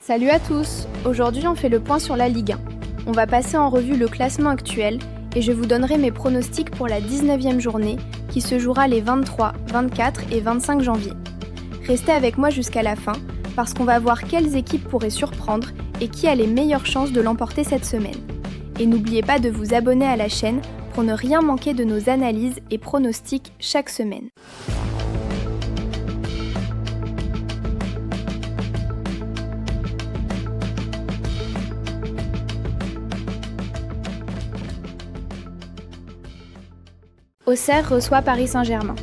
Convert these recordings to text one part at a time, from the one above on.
Salut à tous! Aujourd'hui on fait le point sur la Ligue 1. On va passer en revue le classement actuel et je vous donnerai mes pronostics pour la 19e journée qui se jouera les 23, 24 et 25 janvier. Restez avec moi jusqu'à la fin parce qu'on va voir quelles équipes pourraient surprendre et qui a les meilleures chances de l'emporter cette semaine. Et n'oubliez pas de vous abonner à la chaîne pour ne rien manquer de nos analyses et pronostics chaque semaine. Auxerre reçoit Paris Saint-Germain.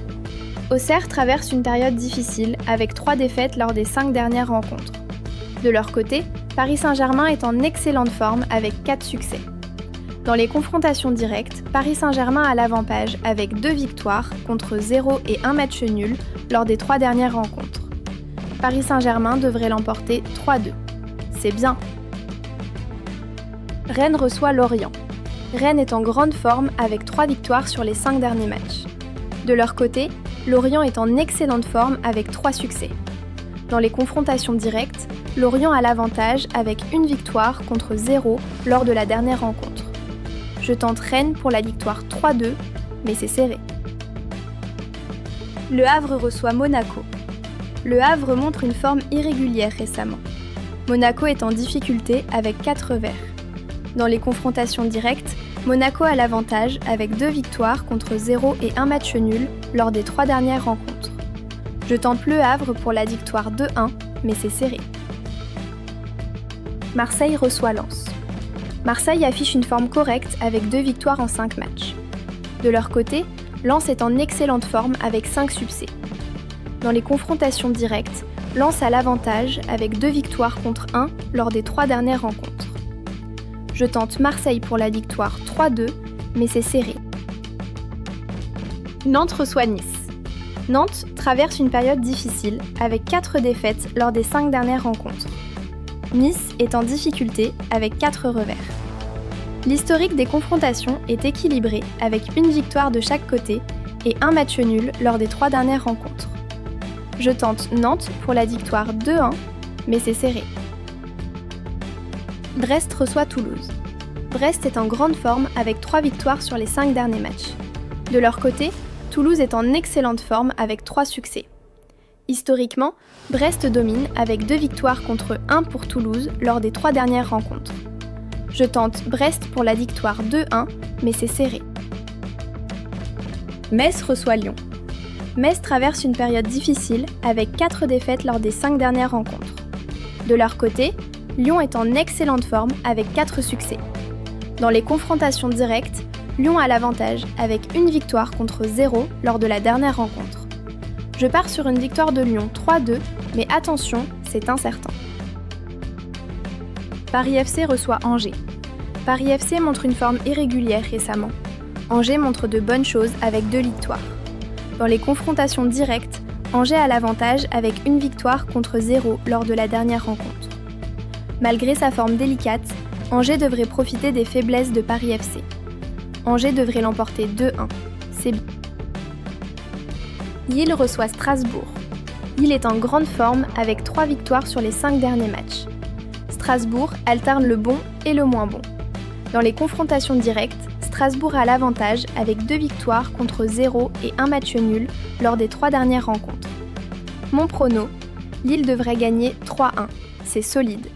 Auxerre traverse une période difficile avec 3 défaites lors des 5 dernières rencontres. De leur côté, Paris Saint-Germain est en excellente forme avec 4 succès. Dans les confrontations directes, Paris Saint-Germain a l'avantage avec 2 victoires contre 0 et 1 match nul lors des 3 dernières rencontres. Paris Saint-Germain devrait l'emporter 3-2. C'est bien. Rennes reçoit Lorient. Rennes est en grande forme avec 3 victoires sur les 5 derniers matchs. De leur côté, Lorient est en excellente forme avec 3 succès. Dans les confrontations directes, Lorient a l'avantage avec 1 victoire contre 0 lors de la dernière rencontre. Je tente Rennes pour la victoire 3-2, mais c'est serré. Le Havre reçoit Monaco. Le Havre montre une forme irrégulière récemment. Monaco est en difficulté avec 4 revers. Dans les confrontations directes, Monaco a l'avantage avec 2 victoires contre 0 et 1 match nul lors des 3 dernières rencontres. Je tente Le Havre pour la victoire 2-1, mais c'est serré. Marseille reçoit Lens. Marseille affiche une forme correcte avec 2 victoires en 5 matchs. De leur côté, Lens est en excellente forme avec 5 succès. Dans les confrontations directes, Lens a l'avantage avec 2 victoires contre 1 lors des 3 dernières rencontres. Je tente Marseille pour la victoire 3-2, mais c'est serré. Nantes reçoit Nice. Nantes traverse une période difficile avec 4 défaites lors des 5 dernières rencontres. Nice est en difficulté avec 4 revers. L'historique des confrontations est équilibré avec 1 victoire de chaque côté et 1 match nul lors des 3 dernières rencontres. Je tente Nantes pour la victoire 2-1, mais c'est serré. Brest reçoit Toulouse. Brest est en grande forme avec 3 victoires sur les 5 derniers matchs. De leur côté, Toulouse est en excellente forme avec 3 succès. Historiquement, Brest domine avec 2 victoires contre 1 pour Toulouse lors des 3 dernières rencontres. Je tente Brest pour la victoire 2-1, mais c'est serré. Metz reçoit Lyon. Metz traverse une période difficile avec 4 défaites lors des 5 dernières rencontres. De leur côté, Lyon est en excellente forme avec 4 succès. Dans les confrontations directes, Lyon a l'avantage avec 1 victoire contre 0 lors de la dernière rencontre. Je pars sur une victoire de Lyon 3-2, mais attention, c'est incertain. Paris FC reçoit Angers. Paris FC montre une forme irrégulière récemment. Angers montre de bonnes choses avec 2 victoires. Dans les confrontations directes, Angers a l'avantage avec 1 victoire contre 0 lors de la dernière rencontre. Malgré sa forme délicate, Angers devrait profiter des faiblesses de Paris FC. Angers devrait l'emporter 2-1. C'est bien. Lille reçoit Strasbourg. Lille est en grande forme avec 3 victoires sur les 5 derniers matchs. Strasbourg alterne le bon et le moins bon. Dans les confrontations directes, Strasbourg a l'avantage avec 2 victoires contre 0 et 1 match nul lors des 3 dernières rencontres. Mon prono, Lille devrait gagner 3-1. C'est solide.